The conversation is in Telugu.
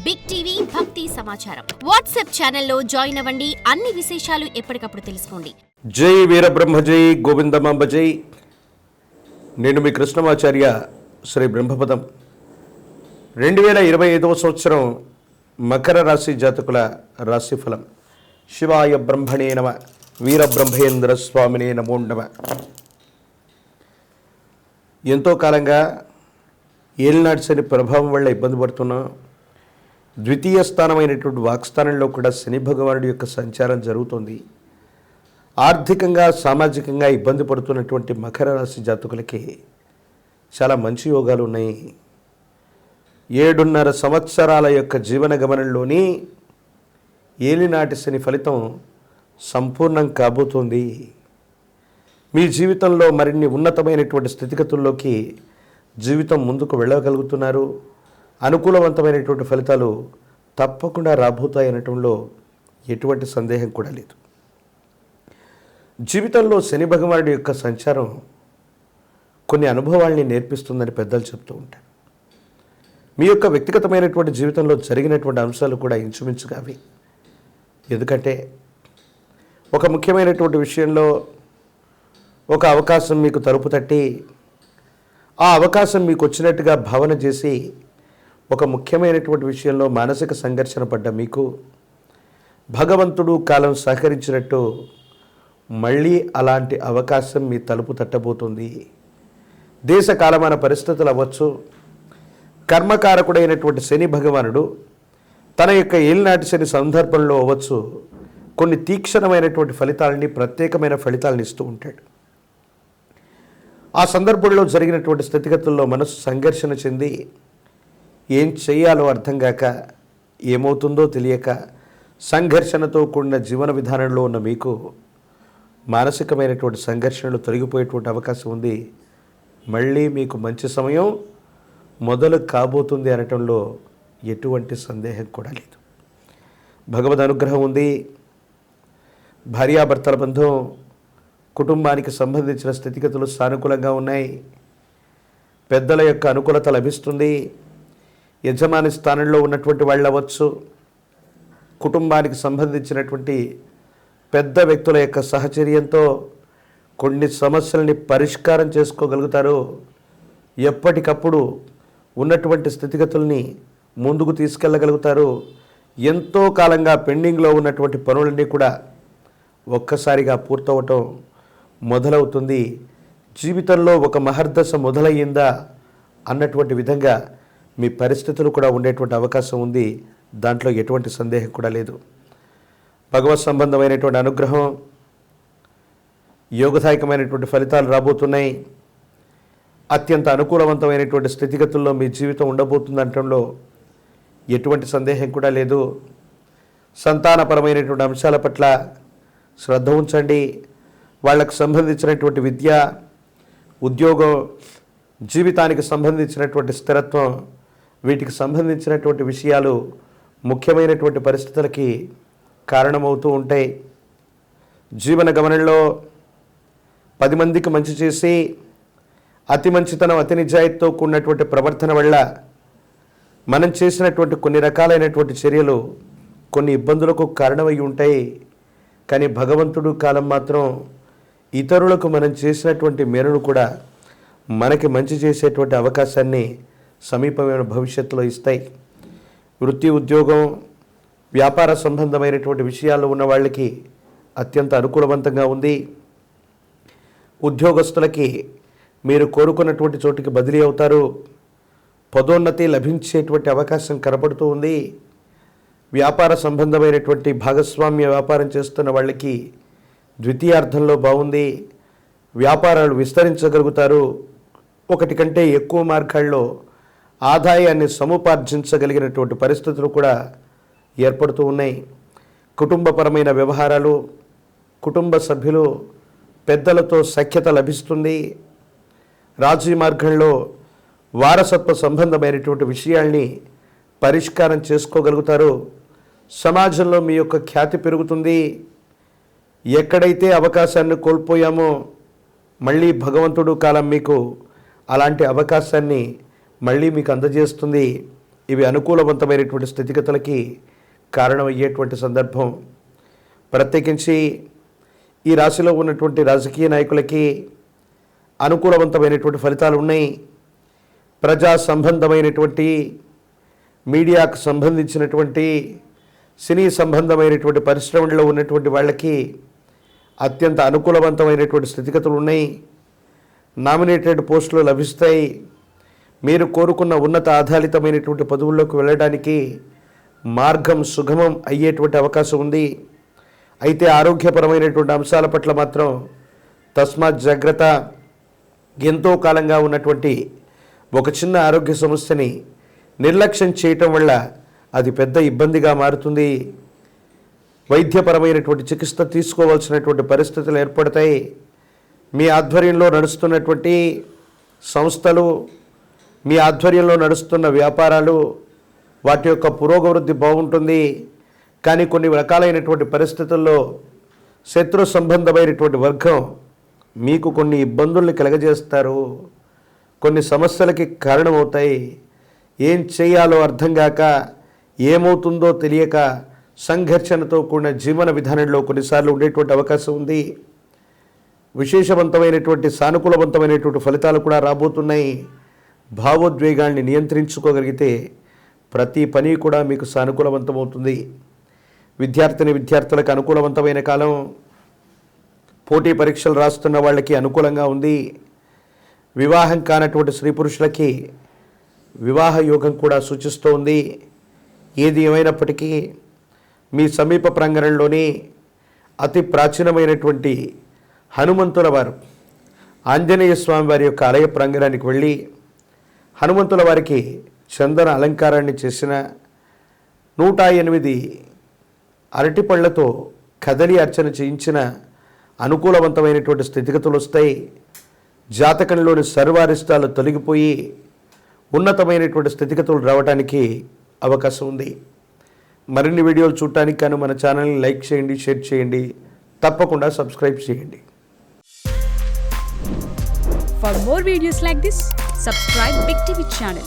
బిగ్ టీవీ భక్తి సమాచారం వాట్సాప్ ఛానల్లో జాయిన్ అవ్వండి. అన్ని విశేషాలు ఎప్పటికప్పుడు తెలుసుకోండి. జై వీరబ్రహ్మ జై గోవిందమాంబ జై. నేను మీ కృష్ణమాచార్య శ్రీ బ్రహ్మపదం. 2025వ సంవత్సరం మకర రాశి జాతకుల రాశిఫలం. శివాయ బ్రహ్మణే నమ. వీరబ్రహ్మేంద్ర స్వామినే నమో నమ. ఎంతో కాలంగా ఏలినాటి శని ప్రభావం వల్ల ఇబ్బంది పడుతున్నాం. ద్వితీయ స్థానమైనటువంటి వాక్స్థానంలో కూడా శని భగవానుడి యొక్క సంచారం జరుగుతుంది. ఆర్థికంగా సామాజికంగా ఇబ్బంది పడుతున్నటువంటి మకర రాశి జాతకులకి చాలా మంచి యోగాలు ఉన్నాయి. 7.5 సంవత్సరాల యొక్క జీవన గమనంలోని ఏలినాటి శని ఫలితం సంపూర్ణం కాబోతోంది. మీ జీవితంలో మరిన్ని ఉన్నతమైనటువంటి స్థితిగతుల్లోకి జీవితం ముందుకు వెళ్ళగలుగుతున్నారు. అనుకూలవంతమైనటువంటి ఫలితాలు తప్పకుండా రాబోతాయనటంలో ఎటువంటి సందేహం కూడా లేదు. జీవితంలో శని భగవానుడి యొక్క సంచారం కొన్ని అనుభవాల్ని నేర్పిస్తుందని పెద్దలు చెప్తూ ఉంటారు. మీ యొక్క వ్యక్తిగతమైనటువంటి జీవితంలో జరిగినటువంటి అంశాలు కూడా ఇంచుమించుగా అవి. ఎందుకంటే ఒక ముఖ్యమైనటువంటి విషయంలో ఒక అవకాశం మీకు తలుపు తట్టి ఆ అవకాశం మీకు వచ్చినట్టుగా భావన చేసి ఒక ముఖ్యమైనటువంటి విషయంలో మానసిక సంఘర్షణ పడ్డ మీకు భగవంతుడు కాలం సహకరించినట్టు మళ్ళీ అలాంటి అవకాశం మీ తలుపు తట్టబోతుంది. దేశ కాలమాన పరిస్థితులు అవ్వచ్చు, కర్మకారకుడైనటువంటి శని భగవానుడు తన యొక్క ఏలినాటి శని సందర్భంలో అవ్వచ్చు, కొన్ని తీక్షణమైనటువంటి ఫలితాలని, ప్రత్యేకమైన ఫలితాలను ఇస్తూ ఉంటాడు. ఆ సందర్భంలో జరిగినటువంటి స్థితిగతుల్లో మనసు సంఘర్షణ చెంది ఏం చేయాలో అర్థం కాక, ఏమవుతుందో తెలియక సంఘర్షణతో కూడిన జీవన విధానంలో ఉన్న మీకు మానసికమైనటువంటి సంఘర్షణలు తొలగిపోయేటువంటి అవకాశం ఉంది. మళ్ళీ మీకు మంచి సమయం మొదలు కాబోతుంది అనటంలో ఎటువంటి సందేహం కూడా లేదు. భగవద్ అనుగ్రహం ఉంది. భార్యాభర్తల బంధం, కుటుంబానికి సంబంధించిన స్థితిగతులు సానుకూలంగా ఉన్నాయి. పెద్దల యొక్క అనుకూలత లభిస్తుంది. యజమాని స్థానంలో ఉన్నటువంటి వాళ్ళు అవ్వచ్చు, కుటుంబానికి సంబంధించినటువంటి పెద్ద వ్యక్తుల యొక్క సహచర్యంతో కొన్ని సమస్యలని పరిష్కారం చేసుకోగలుగుతారు. ఎప్పటికప్పుడు ఉన్నటువంటి స్థితిగతుల్ని ముందుకు తీసుకెళ్ళగలుగుతారు. ఎంతో కాలంగా పెండింగ్లో ఉన్నటువంటి పనులన్నీ కూడా ఒక్కసారిగా పూర్తవటం మొదలవుతుంది. జీవితంలో ఒక మహర్దశ మొదలయ్యిందా అన్నటువంటి విధంగా మీ పరిస్థితులు కూడా ఉండేటువంటి అవకాశం ఉంది. దాంట్లో ఎటువంటి సందేహం కూడా లేదు. భగవత్ సంబంధమైనటువంటి అనుగ్రహం, యోగదాయకమైనటువంటి ఫలితాలు రాబోతున్నాయి. అత్యంత అనుకూలవంతమైనటువంటి స్థితిగతుల్లో మీ జీవితం ఉండబోతుంది అనటంలో ఎటువంటి సందేహం కూడా లేదు. సంతానపరమైనటువంటి అంశాల పట్ల శ్రద్ధ ఉంచండి. వాళ్ళకు సంబంధించినటువంటి విద్య, ఉద్యోగం, జీవితానికి సంబంధించినటువంటి స్థిరత్వం, వీటికి సంబంధించినటువంటి విషయాలు ముఖ్యమైనటువంటి పరిస్థితులకి కారణమవుతూ ఉంటాయి. జీవన గమనంలో 10 మందికి మంచి చేసి అతి మంచితనం, అతి నిజాయితీతో కూడినటువంటి ప్రవర్తన వల్ల మనం చేసినటువంటి కొన్ని రకాలైనటువంటి చర్యలు కొన్ని ఇబ్బందులకు కారణమై ఉంటాయి. కానీ భగవంతుడు కాలం మాత్రం ఇతరులకు మనం చేసినటువంటి మేలును కూడా మనకి మంచి చేసేటువంటి అవకాశాన్ని సమీపమైన భవిష్యత్తులో ఇస్తాయి. వృత్తి, ఉద్యోగం, వ్యాపార సంబంధమైనటువంటి విషయాల్లో ఉన్న వాళ్ళకి అత్యంత అనుకూలవంతంగా ఉంది. ఉద్యోగస్తులకి మీరు కోరుకున్నటువంటి చోటుకి బదిలీ అవుతారు. పదోన్నతి లభించేటువంటి అవకాశం కనపడుతూ ఉంది. వ్యాపార సంబంధమైనటువంటి భాగస్వామ్య వ్యాపారం చేస్తున్న వాళ్ళకి ద్వితీయార్థంలో బాగుంది. వ్యాపారాలు విస్తరించగలుగుతారు. ఒకటి కంటే ఎక్కువ మార్గాల్లో ఆదాయాన్ని సముపార్జించగలిగినటువంటి పరిస్థితులు కూడా ఏర్పడుతూ ఉన్నాయి. కుటుంబపరమైన వ్యవహారాలు, కుటుంబ సభ్యులు, పెద్దలతో సఖ్యత లభిస్తుంది. రాజీ మార్గంలో వారసత్వ సంబంధమైనటువంటి విషయాల్ని పరిష్కారం చేసుకోగలుగుతారు. సమాజంలో మీ యొక్క ఖ్యాతి పెరుగుతుంది. ఎక్కడైతే అవకాశాన్ని కోల్పోయామో మళ్ళీ భగవంతుడు కాలం మీకు అలాంటి అవకాశాన్ని మళ్ళీ మీకు అందజేస్తుంది. ఇవి అనుకూలవంతమైనటువంటి స్థితిగతులకి కారణమయ్యేటువంటి సందర్భం. ప్రత్యేకించి ఈ రాశిలో ఉన్నటువంటి రాజకీయ నాయకులకి అనుకూలవంతమైనటువంటి ఫలితాలు ఉన్నాయి. ప్రజా సంబంధమైనటువంటి, మీడియాకు సంబంధించినటువంటి, సినీ సంబంధమైనటువంటి పరిశ్రమల్లో ఉన్నటువంటి వాళ్ళకి అత్యంత అనుకూలవంతమైనటువంటి స్థితిగతులు ఉన్నాయి. నామినేటెడ్ పోస్టులు లభిస్తాయి. మీరు కోరుకున్న ఉన్నత ఆధారితమైనటువంటి పదవుల్లోకి వెళ్ళడానికి మార్గం సుగమం అయ్యేటువంటి అవకాశం ఉంది. అయితే ఆరోగ్యపరమైనటువంటి అంశాల పట్ల మాత్రం తస్మాత్ జాగ్రత్త. ఎంతో కాలంగా ఉన్నటువంటి ఒక చిన్న ఆరోగ్య సమస్యని నిర్లక్ష్యం చేయటం వల్ల అది పెద్ద ఇబ్బందిగా మారుతుంది. వైద్యపరమైనటువంటి చికిత్స తీసుకోవాల్సినటువంటి పరిస్థితులు ఏర్పడతాయి. మీ ఆధ్వర్యంలో నడుస్తున్నటువంటి సంస్థలు, మీ ఆధ్వర్యంలో నడుస్తున్న వ్యాపారాలు, వాటి యొక్క పురోగవృద్ధి బాగుంటుంది. కానీ కొన్ని రకాలైనటువంటి పరిస్థితుల్లో శత్రు సంబంధమైనటువంటి వర్గం మీకు కొన్ని ఇబ్బందుల్ని కలగజేస్తారు, కొన్ని సమస్యలకి కారణమవుతాయి. ఏం చేయాలో అర్థం కాక, ఏమవుతుందో తెలియక సంఘర్షణతో కూడిన జీవన విధానంలో కొన్నిసార్లు ఉండేటువంటి అవకాశం ఉంది. విశేషవంతమైనటువంటి సానుకూలవంతమైనటువంటి ఫలితాలు కూడా రాబోతున్నాయి. భావోద్వేగాల్ని నియంత్రించుకోగలిగితే ప్రతి పని కూడా మీకు సానుకూలవంతమవుతుంది. విద్యార్థులకు అనుకూలవంతమైన కాలం. పోటీ పరీక్షలు రాస్తున్న వాళ్ళకి అనుకూలంగా ఉంది. వివాహం కానటువంటి స్త్రీ పురుషులకి వివాహ యోగం కూడా సూచిస్తోంది. ఏది ఏమైనప్పటికీ మీ సమీప ప్రాంగణంలోని అతి ప్రాచీనమైనటువంటి హనుమంతుల వారు, ఆంజనేయ స్వామి వారి యొక్క ఆలయ ప్రాంగణానికి వెళ్ళి హనుమంతుల వారికి చందన అలంకారాన్ని చేసిన 108 అరటిపళ్లతో కదలి అర్చన చేయించిన అనుకూలవంతమైనటువంటి స్థితిగతులు వస్తాయి. జాతకంలోని సర్వారిష్టాలు తొలగిపోయి ఉన్నతమైనటువంటి స్థితిగతులు రావడానికి అవకాశం ఉంది. మరిన్ని వీడియోలు చూడటానికి కానీ మన ఛానల్ని లైక్ చేయండి, షేర్ చేయండి, తప్పకుండా సబ్స్క్రైబ్ చేయండి. For more videos like this, subscribe Big TV channel.